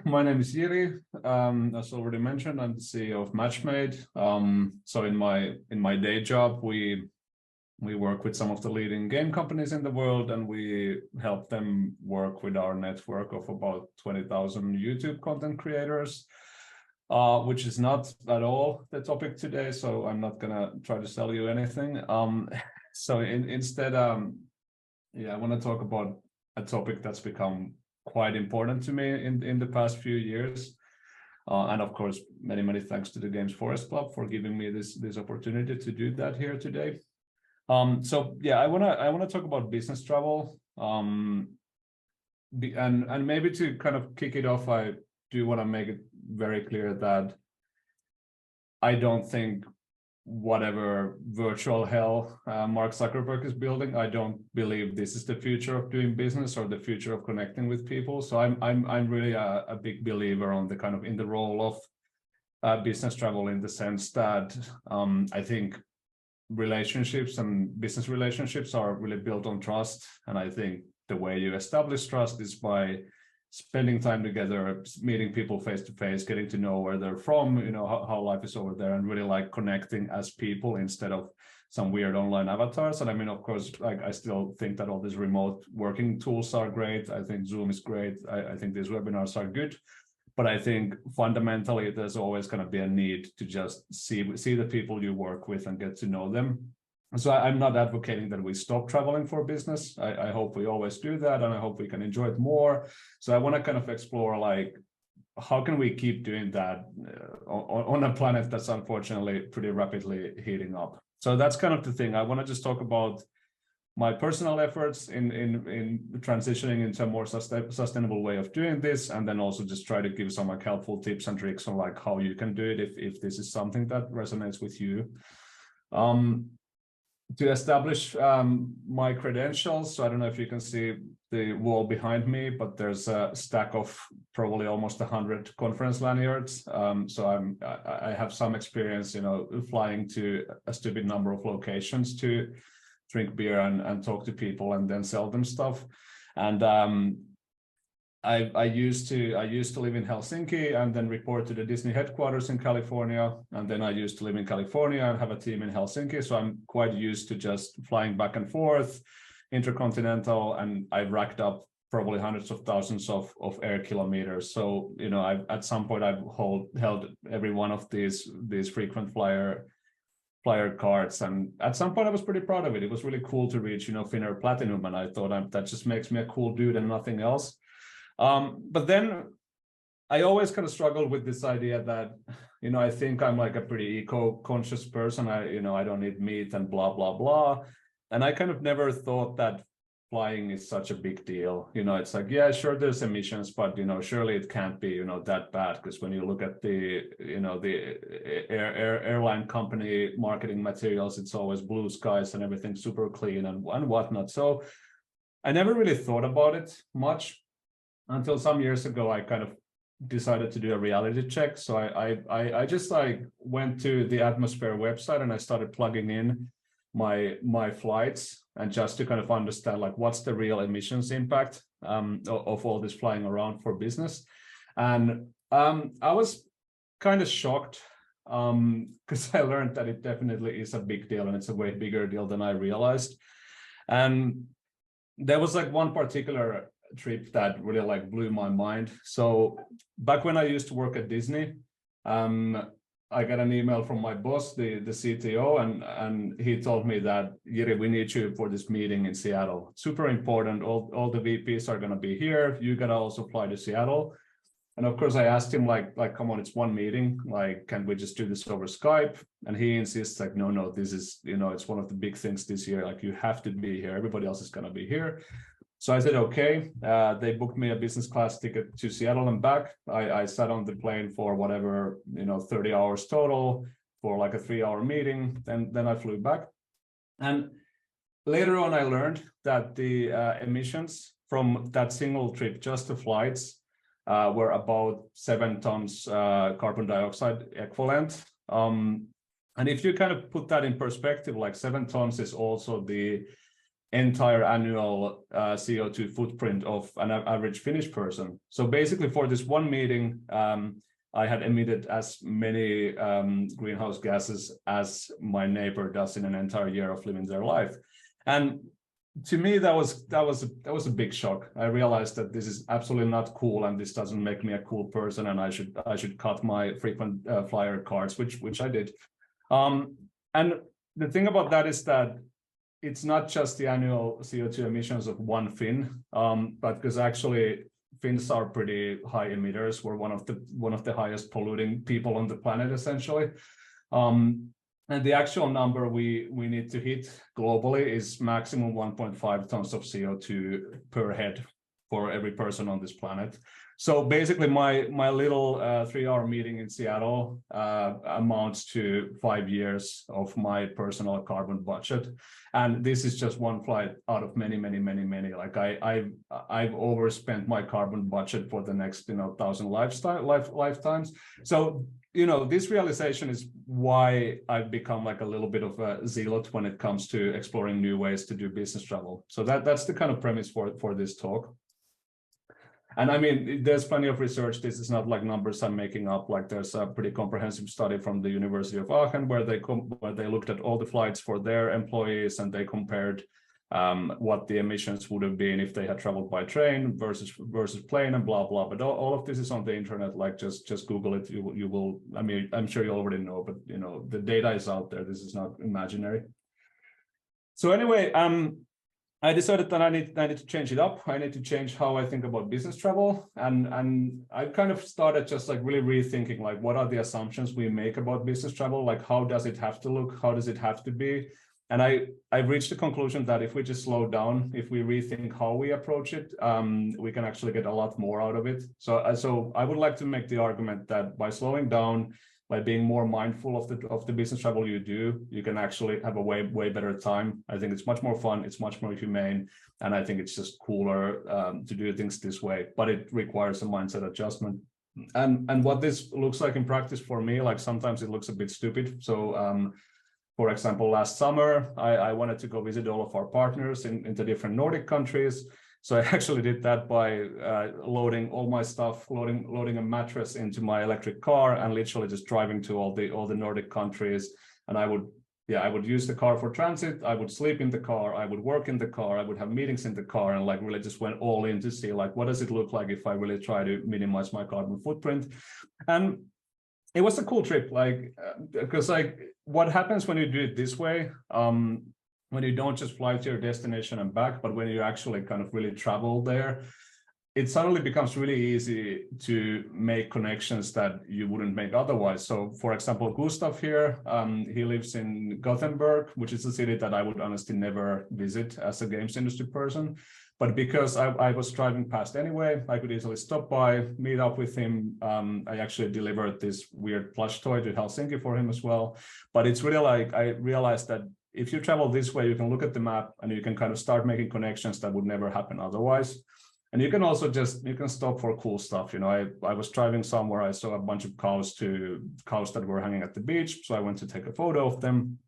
My name is Jiri. As already mentioned, I'm the CEO of Matchmade. So in my day job, we work with some of the leading game companies in the world, and we help them work with our network of about 20,000 YouTube content creators, which is not at all the topic today. So I'm not gonna try to sell you anything. So instead, I want to talk about a topic that's become quite important to me in the past few years. And of course, many thanks to the GamesForest.Club for giving me this opportunity to do that here today. So yeah, I wanna talk about business travel. And maybe to kind of kick it off, I do want to make it very clear that I don't think whatever virtual hell Mark Zuckerberg is building, I don't believe this is the future of doing business or the future of connecting with people. So I'm really a big believer on the kind of in the role of business travel, in the sense that I think relationships and business relationships are really built on trust, and I think the way you establish trust is by spending time together, meeting people face to face, getting to know where they're from, you know, how life is over there, and really like connecting as people instead of some weird online avatars. And I mean, of course, like I still think that all these remote working tools are great. I think Zoom is great. I think these webinars are good. But I think fundamentally, there's always going to be a need to just see the people you work with and get to know them. So I'm not advocating that we stop traveling for business. I hope we always do that, and I hope we can enjoy it more. So I want to kind of explore, like, how can we keep doing that on a planet that's unfortunately pretty rapidly heating up? So that's kind of the thing. I want to just talk about my personal efforts in transitioning into a more sustainable way of doing this, and then also just try to give some like helpful tips and tricks on like how you can do it if this is something that resonates with you. To establish my credentials, so I don't know if you can see the wall behind me, but there's a stack of probably almost 100 conference lanyards. So I have some experience, you know, flying to a stupid number of locations to drink beer and talk to people and then sell them stuff. And I used to live in Helsinki and then report to the Disney headquarters in California. And then I used to live in California and have a team in Helsinki. So I'm quite used to just flying back and forth, intercontinental, and I've racked up probably hundreds of thousands of air kilometers. So, you know, at some point I've held every one of these frequent flyer cards, and at some point I was pretty proud of it. It was really cool to reach, you know, Finnair Platinum, and I thought that just makes me a cool dude and nothing else. But then I always kind of struggled with this idea that, you know, I think I'm like a pretty eco-conscious person. I don't need meat and blah, blah, blah. And I kind of never thought that flying is such a big deal. You know, it's like, yeah, sure, there's emissions, but, you know, surely it can't be, you know, that bad. Because when you look at the, you know, the airline company marketing materials, it's always blue skies and everything super clean and whatnot. So I never really thought about it much until some years ago. I kind of decided to do a reality check. So I just like went to the Atmosphere website and I started plugging in my flights, and just to kind of understand like what's the real emissions impact of all this flying around for business. And I was kind of shocked because I learned that it definitely is a big deal, and it's a way bigger deal than I realized. And there was like one particular trip that really like blew my mind. So back when I used to work at Disney, I got an email from my boss, the CTO, and he told me that, Jiri, we need you for this meeting in Seattle. Super important. All the VPs are going to be here. You got to also fly to Seattle. And of course, I asked him like, come on, it's one meeting. Like, can we just do this over Skype? And he insists like, no, this is, you know, it's one of the big things this year. Like, you have to be here. Everybody else is going to be here. So I said, okay. They booked me a business class ticket to Seattle and back. I sat on the plane for whatever, you know, 30 hours total for like a 3-hour meeting. Then I flew back. And later on, I learned that the emissions from that single trip, just the flights, were about 7 tons carbon dioxide equivalent. And if you kind of put that in perspective, like 7 tons is also the entire annual CO2 footprint of an average Finnish person. So basically for this one meeting, I had emitted as many greenhouse gases as my neighbor does in an entire year of living their life. And to me, that was a big shock. I realized that this is absolutely not cool, and this doesn't make me a cool person, and I should cut my frequent flyer cards, which I did. And the thing about that is that it's not just the annual CO2 emissions of one Finn, but because actually Finns are pretty high emitters. We're one of the highest polluting people on the planet, essentially. And the actual number we need to hit globally is maximum 1.5 tons of CO2 per head for every person on this planet. So basically my little 3-hour meeting in Seattle amounts to 5 years of my personal carbon budget. And this is just one flight out of many. Like I've overspent my carbon budget for the next 1,000 lifetimes. So this realization is why I've become like a little bit of a zealot when it comes to exploring new ways to do business travel. So that's the kind of premise for this talk. And I mean, there's plenty of research. This is not like numbers I'm making up. Like there's a pretty comprehensive study from the University of Aachen where they looked at all the flights for their employees, and they compared what the emissions would have been if they had traveled by train versus plane and blah blah. But all of this is on the internet. Like just Google it. You will. I mean, I'm sure you already know, but the data is out there. This is not imaginary. So anyway, I decided that I need to change it up. I need to change how I think about business travel, and I kind of started just like really rethinking like what are the assumptions we make about business travel, like how does it have to look, how does it have to be, and I reached the conclusion that if we just slow down, if we rethink how we approach it, we can actually get a lot more out of it. So I would like to make the argument that by slowing down, by being more mindful of the business travel you do, you can actually have a way better time. I think it's much more fun, it's much more humane, and I think it's just cooler to do things this way. But it requires a mindset adjustment. And what this looks like in practice for me, like sometimes it looks a bit stupid. So for example, last summer, I wanted to go visit all of our partners in the different Nordic countries. So I actually did that by loading all my stuff, loading a mattress into my electric car, and literally just driving to all the Nordic countries. And I would use the car for transit. I would sleep in the car. I would work in the car. I would have meetings in the car, and like really just went all in to see like what does it look like if I really try to minimize my carbon footprint. And it was a cool trip, like because like what happens when you do it this way. When you don't just fly to your destination and back, but when you actually kind of really travel there, it suddenly becomes really easy to make connections that you wouldn't make otherwise. So for example, Gustav here, he lives in Gothenburg, which is a city that I would honestly never visit as a games industry person. But because I was driving past anyway, I could easily stop by, meet up with him. I actually delivered this weird plush toy to Helsinki for him as well. But it's really like, I realized that if you travel this way, you can look at the map and you can kind of start making connections that would never happen otherwise. And you can also you can stop for cool stuff. I was driving somewhere, I saw a bunch of cows that were hanging at the beach. So I went to take a photo of them.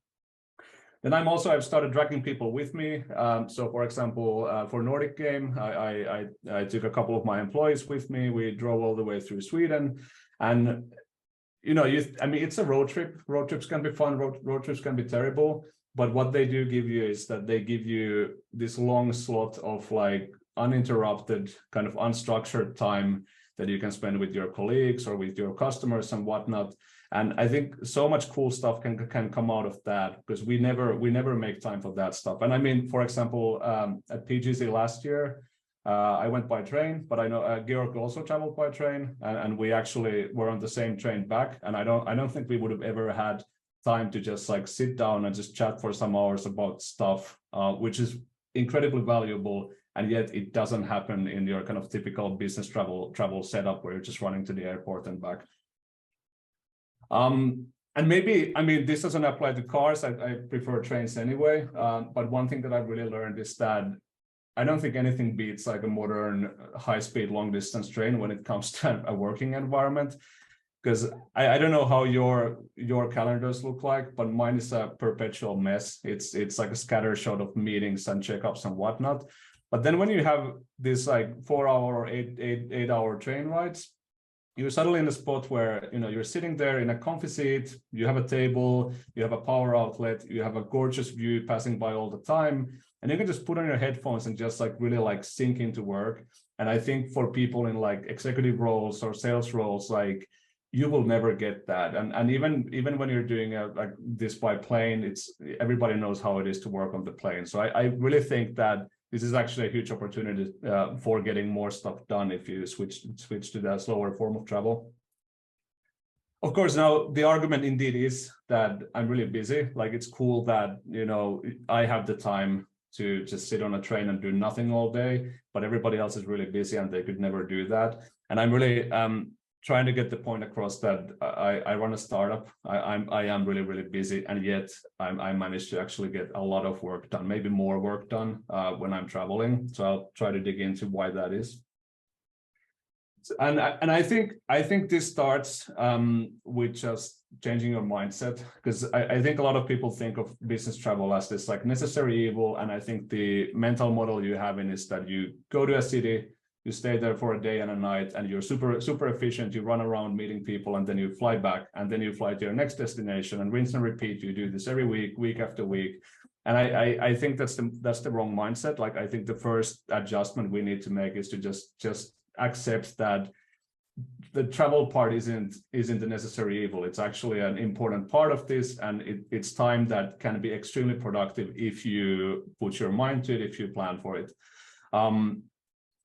Then I've started dragging people with me. So for example, for Nordic Game, I took a couple of my employees with me. We drove all the way through Sweden, and I mean, it's a road trip. Road trips can be fun. Road trips can be terrible. But what they do give you is that they give you this long slot of like uninterrupted, kind of unstructured time that you can spend with your colleagues or with your customers and whatnot. And I think so much cool stuff can come out of that, because we never make time for that stuff. And I mean, for example, at PGC last year, I went by train, but I know Georg also traveled by train, and we actually were on the same train back. And I don't think we would have ever had time to just like sit down and just chat for some hours about stuff, which is incredibly valuable. And yet it doesn't happen in your kind of typical business travel setup where you're just running to the airport and back. And maybe, I mean, this doesn't apply to cars. I prefer trains anyway. But one thing that I've really learned is that I don't think anything beats like a modern high-speed long-distance train when it comes to a working environment. because I don't know how your calendars look like, but mine is a perpetual mess. It's like a scattershot of meetings and checkups and whatnot. But then when you have this like 4-hour or 8-hour train rides, you're suddenly in a spot where you're sitting there in a comfy seat, you have a table, you have a power outlet, you have a gorgeous view passing by all the time, and you can just put on your headphones and just like really like sink into work. And I think for people in like executive roles or sales roles, like you will never get that. And even when you're doing like this by plane, everybody knows how it is to work on the plane. So I really think that this is actually a huge opportunity for getting more stuff done if you switch to that slower form of travel. Of course, now the argument indeed is that I'm really busy. Like it's cool that I have the time to just sit on a train and do nothing all day, but everybody else is really busy and they could never do that. And I'm really trying to get the point across that I run a startup. I am really, really busy, and yet I managed to actually get a lot of work done, maybe more work done when I'm traveling. So I'll try to dig into why that is. And I think this starts with just changing your mindset, because I think a lot of people think of business travel as this like necessary evil. And I think the mental model you have in is that you go to a city, you stay there for a day and a night, and you're super efficient. You run around meeting people, and then you fly back, and then you fly to your next destination, and rinse and repeat. You do this every week, week after week. And I think that's the wrong mindset. Like I think the first adjustment we need to make is to just accept that the travel part isn't the necessary evil. It's actually an important part of this, and it's time that can be extremely productive if you put your mind to it, if you plan for it.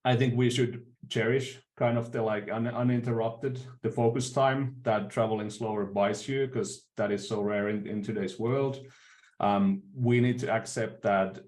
I think we should cherish kind of the like uninterrupted, the focus time that traveling slower buys you, because that is so rare in today's world. We need to accept that,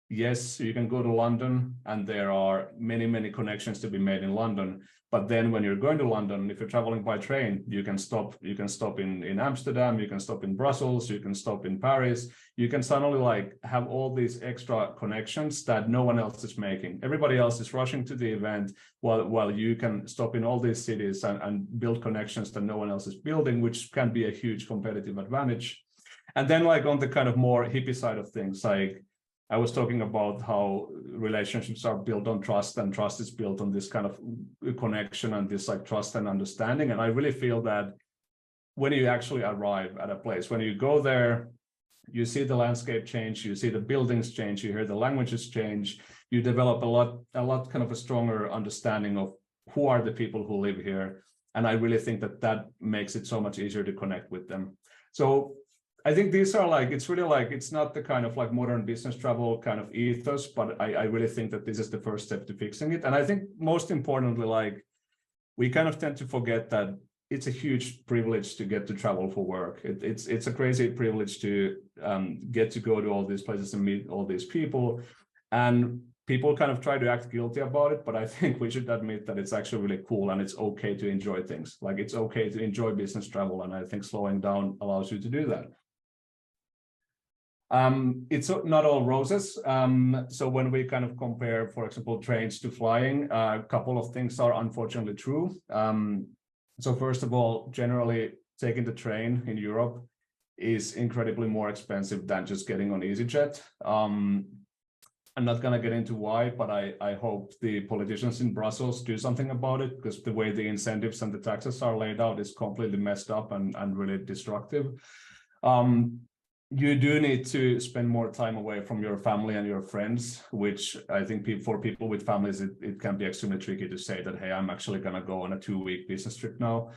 yes, you can go to London and there are many connections to be made in London. But then when you're going to London, if you're traveling by train, you can stop in Amsterdam, you can stop in Brussels, you can stop in Paris. You can suddenly like have all these extra connections that no one else is making. Everybody else is rushing to the event while you can stop in all these cities and build connections that no one else is building, which can be a huge competitive advantage. And then like on the kind of more hippie side of things, like I was talking about how relationships are built on trust, and trust is built on this kind of connection and this like trust and understanding. And I really feel that when you actually arrive at a place, when you go there, you see the landscape change, you see the buildings change, you hear the languages change, you develop a lot kind of a stronger understanding of who are the people who live here. And I really think that makes it so much easier to connect with them. So I think these are like, it's really like, it's not the kind of like modern business travel kind of ethos, but I really think that this is the first step to fixing it. And I think most importantly, like we kind of tend to forget that it's a huge privilege to get to travel for work. It's a crazy privilege to get to go to all these places and meet all these people. And people kind of try to act guilty about it, but I think we should admit that it's actually really cool and it's okay to enjoy things. Like it's okay to enjoy business travel. And I think slowing down allows you to do that. It's not all roses. So when we kind of compare, for example, trains to flying, a couple of things are unfortunately true. So first of all, generally taking the train in Europe is incredibly more expensive than just getting on EasyJet. I'm not going to get into why, but I hope the politicians in Brussels do something about it, because the way the incentives and the taxes are laid out is completely messed up and really destructive. You do need to spend more time away from your family and your friends, which I think for people with families, it can be extremely tricky to say that, hey, I'm actually going to go on a 2-week business trip now.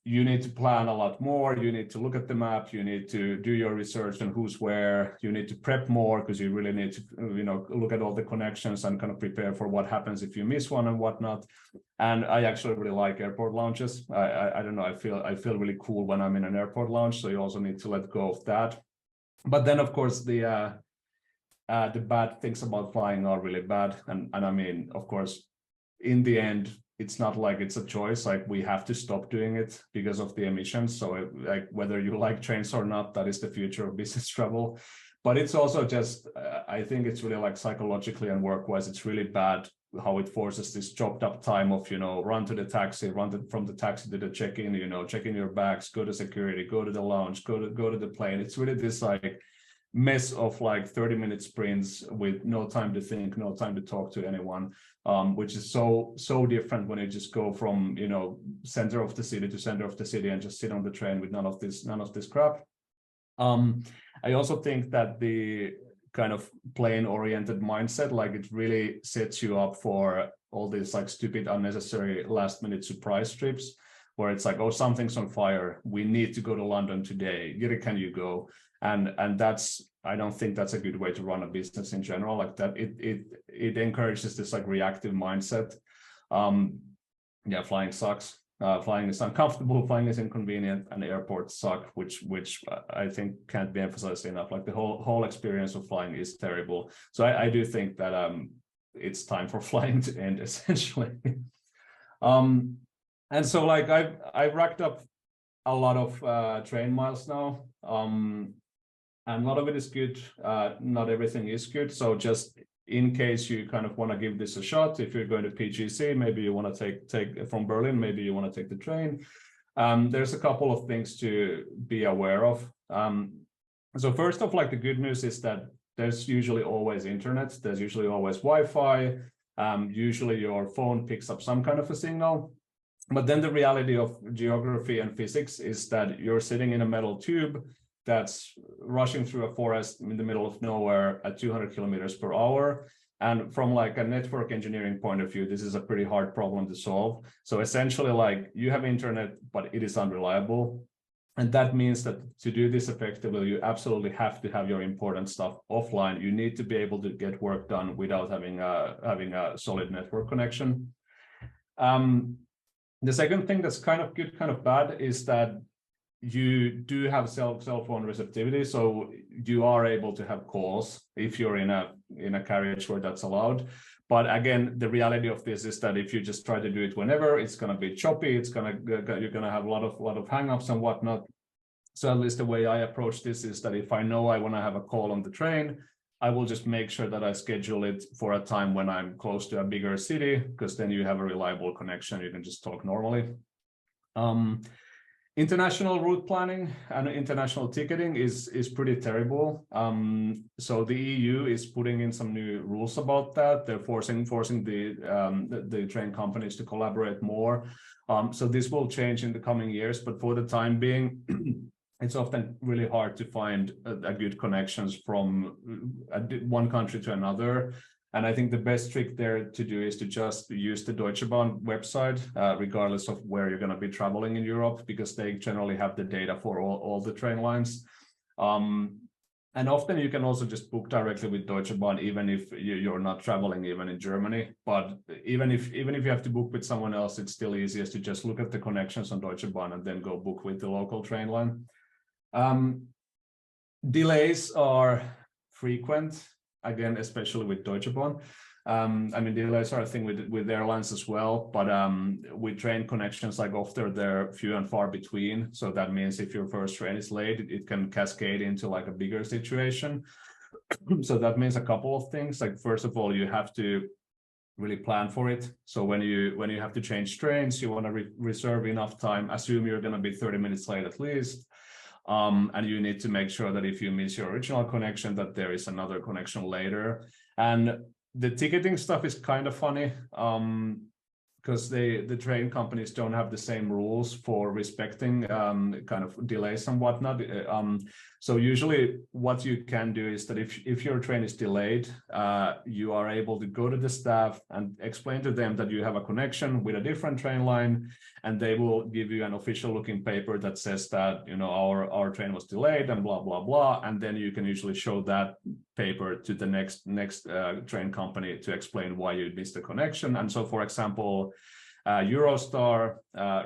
You need to plan a lot more. You need to look at the map. You need to do your research on who's where. You need to prep more, because you really need to, look at all the connections and kind of prepare for what happens if you miss one and whatnot. And I actually really like airport lounges. I don't know. I feel really cool when I'm in an airport lounge. So you also need to let go of that. But then, of course, the bad things about flying are really bad. And I mean, of course, in the end, it's not like it's a choice. Like we have to stop doing it because of the emissions. So like whether you like trains or not, that is the future of business travel. But it's also just, I think it's really like psychologically and work-wise, it's really bad how it forces this chopped up time of, run to the taxi, from the taxi to the check-in, check in your bags, go to security, go to the lounge, go to the plane. It's really this like mess of like 30-minute sprints with no time to think, no time to talk to anyone, which is so different when you just go from, center of the city to center of the city and just sit on the train with none of this crap. I also think that the kind of plane-oriented mindset, like it really sets you up for all these like stupid, unnecessary last-minute surprise trips, where it's like, oh, something's on fire, we need to go to London today. Jiri, can you go? And that's, I don't think that's a good way to run a business in general. Like that, it encourages this like reactive mindset. Yeah, flying sucks. Flying is uncomfortable, flying is inconvenient, and airports suck, which I think can't be emphasized enough. Like the whole experience of flying is terrible. So I do think that it's time for flying to end, essentially. And so like I've racked up a lot of train miles now, and a lot of it is good. Not everything is good. So just in case you kind of want to give this a shot, if you're going to PGC, maybe you want to take from Berlin, maybe you want to take the train. There's a couple of things to be aware of. So first off, like the good news is that there's usually always internet. There's usually always Wi-Fi. Usually your phone picks up some kind of a signal. But then the reality of geography and physics is that you're sitting in a metal tube that's rushing through a forest in the middle of nowhere at 200 kilometers per hour. And from like a network engineering point of view, this is a pretty hard problem to solve. So essentially, like you have internet, but it is unreliable. And that means that to do this effectively, you absolutely have to have your important stuff offline. You need to be able to get work done without having a solid network connection. The second thing that's kind of good, kind of bad is that you do have cell phone receptivity, so you are able to have calls if you're in a carriage where that's allowed. But again, the reality of this is that if you just try to do it whenever, it's going to be choppy. You're going to have a lot of hangups and whatnot. So at least the way I approach this is that if I know I want to have a call on the train, I will just make sure that I schedule it for a time when I'm close to a bigger city, because then you have a reliable connection. You can just talk normally. International route planning and international ticketing is pretty terrible. So the EU is putting in some new rules about that. They're forcing the train companies to collaborate more. So this will change in the coming years, but for the time being, it's often really hard to find a good connections from one country to another. And I think the best trick there to do is to just use the Deutsche Bahn website, regardless of where you're going to be traveling in Europe, because they generally have the data for all the train lines. And often you can also just book directly with Deutsche Bahn, even if you're not traveling even in Germany. But even if you have to book with someone else, it's still easiest to just look at the connections on Deutsche Bahn and then go book with the local train line. Delays are frequent. Again, especially with Deutsche Bahn. I mean, delays are a thing with airlines as well, but with train connections, like often they're few and far between. So that means if your first train is late, it can cascade into like a bigger situation. So that means a couple of things. Like, first of all, you have to really plan for it. So when you have to change trains, you want to reserve enough time. Assume you're going to be 30 minutes late at least. And you need to make sure that if you miss your original connection, that there is another connection later. And the ticketing stuff is kind of funny, because the train companies don't have the same rules for respecting kind of delays and whatnot. So usually what you can do is that if your train is delayed, you are able to go to the staff and explain to them that you have a connection with a different train line, and they will give you an official looking paper that says that, our train was delayed and blah, blah, blah. And then you can usually show that paper to the next train company to explain why you missed the connection. And so, for example, Eurostar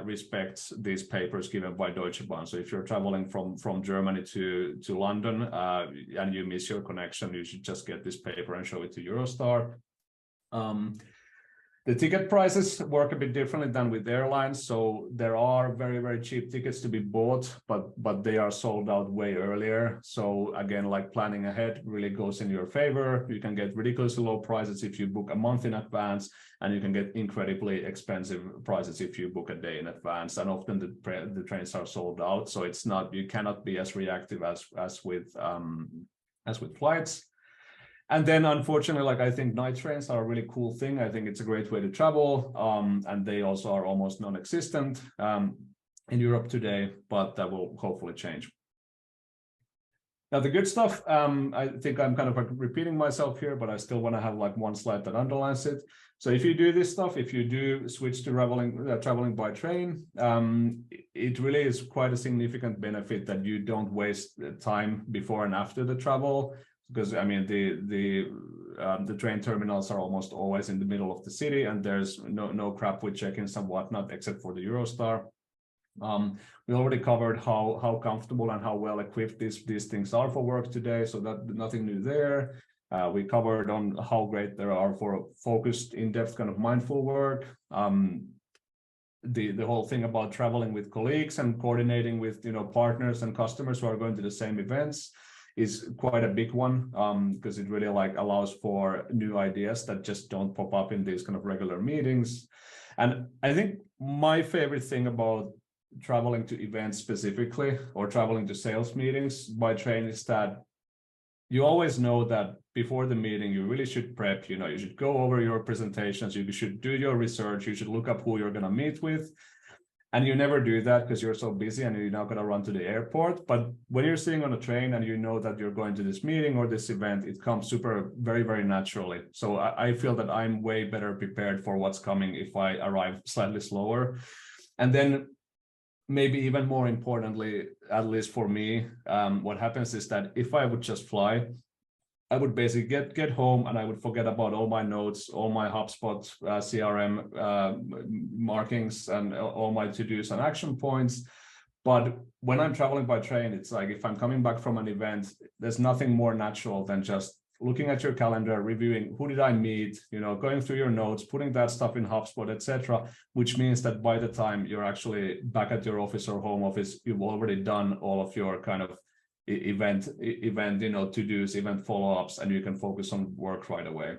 respects these papers given by Deutsche Bahn. So if you're traveling from Germany to London and you miss your connection, you should just get this paper and show it to Eurostar. The ticket prices work a bit differently than with airlines. So there are very, very cheap tickets to be bought, but they are sold out way earlier. So again, like planning ahead really goes in your favor. You can get ridiculously low prices if you book a month in advance, and you can get incredibly expensive prices if you book a day in advance. And often the trains are sold out. So it's not, you cannot be as reactive as with flights. And then, unfortunately, like I think night trains are a really cool thing. I think it's a great way to travel, and they also are almost non-existent in Europe today, but that will hopefully change. Now, the good stuff, I think I'm kind of repeating myself here, but I still want to have like one slide that underlines it. So if you do this stuff, if you do switch to traveling by train, it really is quite a significant benefit that you don't waste time before and after the travel. Because I mean, the train terminals are almost always in the middle of the city, and there's no crap with check-ins and whatnot, except for the Eurostar. We already covered how comfortable and how well equipped these things are for work today, so that nothing new there. We covered on how great they are for focused, in-depth kind of mindful work. The whole thing about traveling with colleagues and coordinating with partners and customers who are going to the same events is quite a big one, because it really like allows for new ideas that just don't pop up in these kind of regular meetings. And I think my favorite thing about traveling to events specifically, or traveling to sales meetings by train, is that you always know that before the meeting, you really should prep, you should go over your presentations, you should do your research, you should look up who you're going to meet with. And you never do that because you're so busy and you're not going to run to the airport. But when you're sitting on a train and you know that you're going to this meeting or this event, it comes very, very naturally. So I feel that I'm way better prepared for what's coming if I arrive slightly slower. And then maybe even more importantly, at least for me, what happens is that if I would just fly, I would basically get home and I would forget about all my notes, all my HubSpot CRM markings, and all my to-dos and action points. But when I'm traveling by train, it's like if I'm coming back from an event, there's nothing more natural than just looking at your calendar, reviewing who did I meet, going through your notes, putting that stuff in HubSpot, etc. Which means that by the time you're actually back at your office or home office, you've already done all of your kind of event to-dos, event follow-ups, and you can focus on work right away.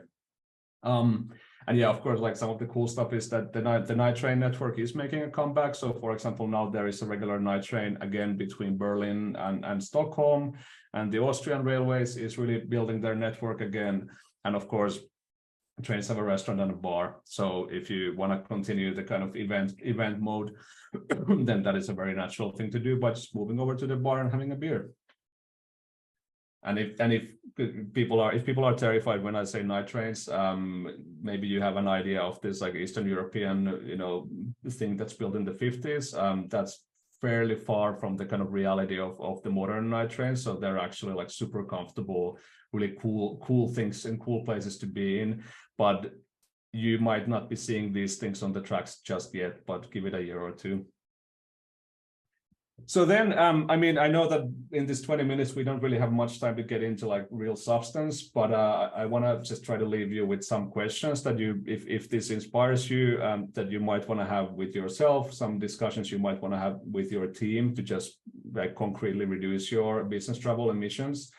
And yeah, of course, like some of the cool stuff is that the night train network is making a comeback. So for example, now there is a regular night train again between Berlin and Stockholm, and the Austrian Railways is really building their network again. And of course, trains have a restaurant and a bar. So if you want to continue the kind of event mode, then that is a very natural thing to do by just moving over to the bar and having a beer. And if people are terrified when I say night trains, maybe you have an idea of this like Eastern European, thing that's built in the 50s. That's fairly far from the kind of reality of the modern night trains. So they're actually like super comfortable, really cool things and cool places to be in. But you might not be seeing these things on the tracks just yet, but give it a year or two. So then, I mean, I know that in this 20 minutes, we don't really have much time to get into like real substance, but I want to just try to leave you with some questions that if this inspires you, that you might want to have with yourself, some discussions you might want to have with your team to just like concretely reduce your business travel emissions.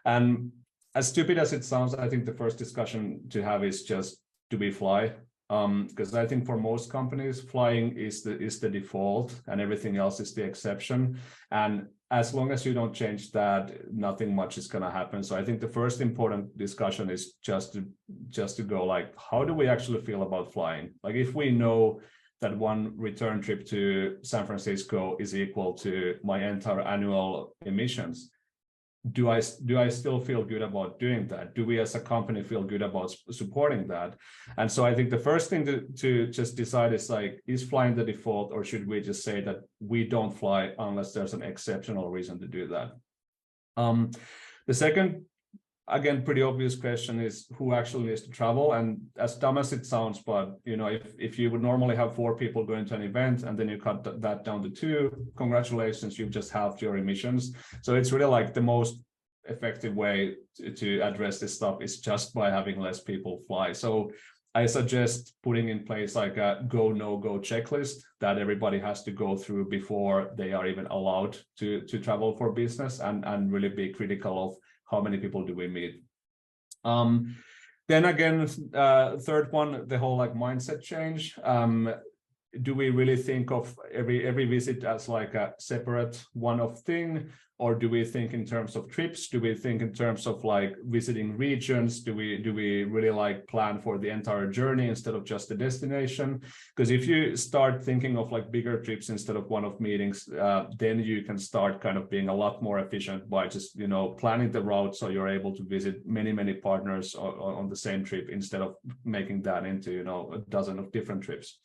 And as stupid as it sounds, I think the first discussion to have is just, do we fly? Because I think for most companies, flying is the default and everything else is the exception. And as long as you don't change that, nothing much is going to happen. So I think the first important discussion is just to go like, how do we actually feel about flying? Like if we know that one return trip to San Francisco is equal to my entire annual emissions, do I still feel good about doing that? Do we as a company feel good about supporting that? And so I think the first thing to just decide is like, is flying the default, or should we just say that we don't fly unless there's an exceptional reason to do that? The second, again, pretty obvious question is who actually needs to travel. And as dumb as it sounds, but if you would normally have 4 people going to an event and then you cut that down to 2, congratulations, you've just halved your emissions. So it's really like the most effective way to address this stuff is just by having less people fly. So I suggest putting in place like a go, no go checklist that everybody has to go through before they are even allowed to travel for business, and really be critical of how many people do we meet. Then again, third one, the whole like mindset change. Do we really think of every visit as like a separate one-off thing, or do we think in terms of trips? Do we think in terms of like visiting regions? Do we really like plan for the entire journey instead of just the destination? Because if you start thinking of like bigger trips instead of one-off meetings, then you can start kind of being a lot more efficient by just, you know, planning the route so you're able to visit many partners on the same trip instead of making that into, you know, a dozen of different trips.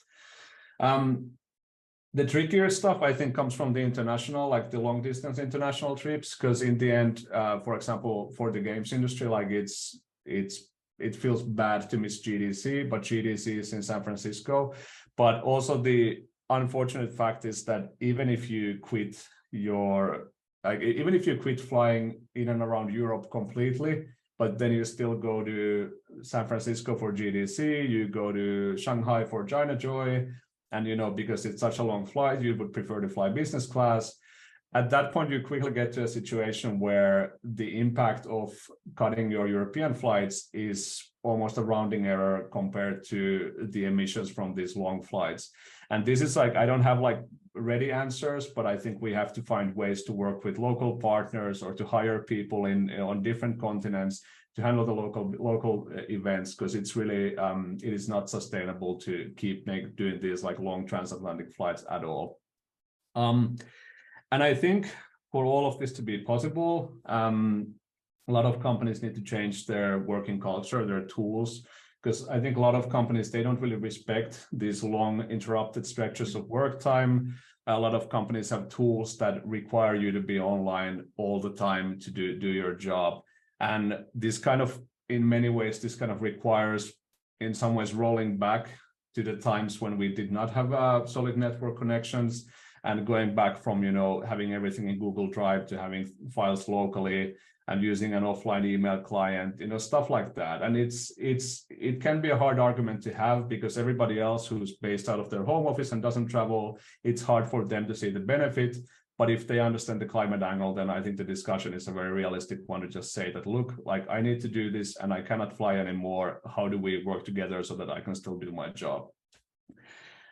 The trickier stuff, I think, comes from the international, like the long distance international trips, because in the end, for example, for the games industry, like it feels bad to miss GDC, but GDC is in San Francisco. But also the unfortunate fact is that even if you quit flying in and around Europe completely, but then you still go to San Francisco for GDC, you go to Shanghai for China Joy, and, you know, because it's such a long flight, you would prefer to fly business class. At that point, you quickly get to a situation where the impact of cutting your European flights is almost a rounding error compared to the emissions from these long flights. And this is like, I don't have like ready answers, but I think we have to find ways to work with local partners or to hire people on different continents to handle the local events, because it's really it is not sustainable to keep doing these like long transatlantic flights at all. And I think for all of this to be possible, a lot of companies need to change their working culture, their tools, because I think a lot of companies, they don't really respect these long interrupted stretches of work time. A lot of companies have tools that require you to be online all the time to do your job. And this kind of, in many ways, this kind of requires, in some ways, rolling back to the times when we did not have solid network connections, and going back from, you know, having everything in Google Drive to having files locally and using an offline email client, you know, stuff like that. And it can be a hard argument to have, because everybody else who's based out of their home office and doesn't travel, it's hard for them to see the benefit. But if they understand the climate angle, then I think the discussion is a very realistic one to just say that, look, like I need to do this and I cannot fly anymore. How do we work together so that I can still do my job?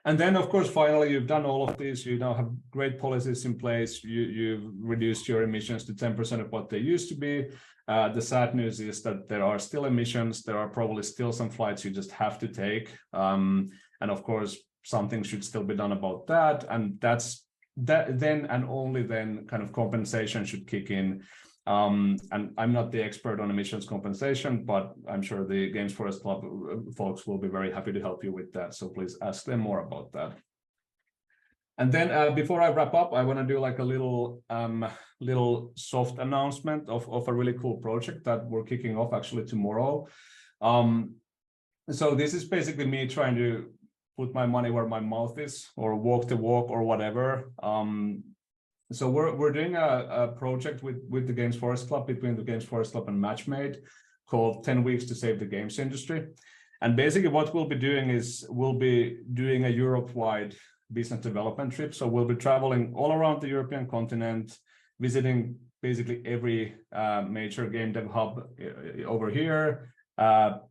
And then, of course, finally, you've done all of this. You now have great policies in place. You've reduced your emissions to 10% of what they used to be. The sad news is that there are still emissions. There are probably still some flights you just have to take. And of course, something should still be done about that. And then and only then kind of compensation should kick in. And I'm not the expert on emissions compensation, but I'm sure the Games Forest Club folks will be very happy to help you with that. So please ask them more about that. And then before I wrap up, I want to do like a little soft announcement of a really cool project that we're kicking off actually tomorrow. So this is basically me trying to put my money where my mouth is, or walk the walk, or whatever. So we're doing a project with the Games Forest Club, between the Games Forest Club and Matchmade, called 10 Weeks to Save the Games Industry. And basically what we'll be doing is we'll be doing a Europe-wide business development trip. So we'll be traveling all around the European continent, visiting basically every major game dev hub over here,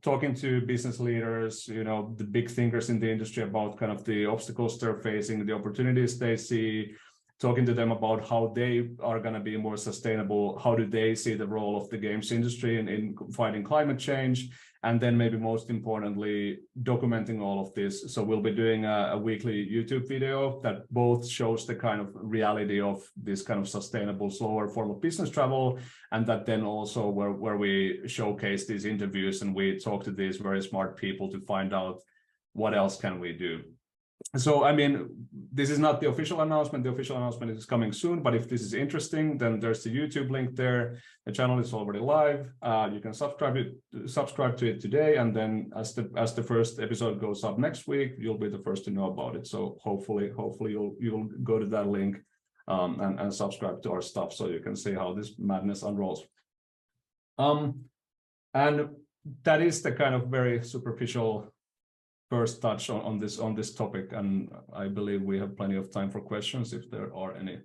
talking to business leaders, you know, the big thinkers in the industry about kind of the obstacles they're facing, the opportunities they see, talking to them about how they are going to be more sustainable, how do they see the role of the games industry in fighting climate change, and then maybe most importantly, documenting all of this. So we'll be doing a weekly YouTube video that both shows the kind of reality of this kind of sustainable, slower form of business travel, and that then also where we showcase these interviews and we talk to these very smart people to find out what else can we do. So, I mean, this is not the official announcement. The official announcement is coming soon, but if this is interesting, then there's the YouTube link there. The channel is already live. You can subscribe to it today, and then as the first episode goes up next week, you'll be the first to know about it. So hopefully you'll go to that link and subscribe to our stuff so you can see how this madness unrolls. And that is the kind of very superficial first touch on this topic, and I believe we have plenty of time for questions if there are any.